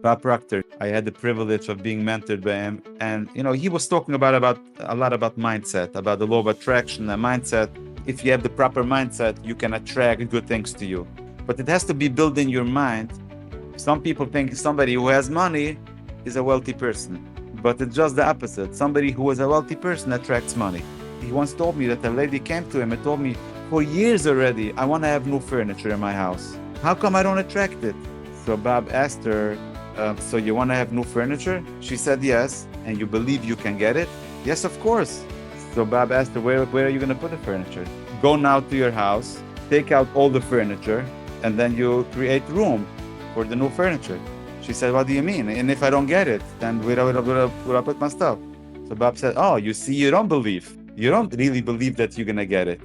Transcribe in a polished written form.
Bob Proctor. I had the privilege of being mentored by him. And, he was talking about a lot about mindset, about the law of attraction and mindset. If you have the proper mindset, you can attract good things to you. But it has to be built in your mind. Some people think somebody who has money is a wealthy person, but it's just the opposite. Somebody who is a wealthy person attracts money. He once told me that a lady came to him and told me, for years already, I want to have new furniture in my house. How come I don't attract it? So Bob asked her, so you want to have new furniture? She said yes. And you believe you can get it? Yes, of course. So Bob asked her, where are you going to put the furniture? Go now to your house, take out all the furniture, and then you create room for the new furniture. She said, what do you mean? And if I don't get it, then where I put my stuff? So Bob said, oh, you see, you don't believe. You don't really believe that you're going to get it.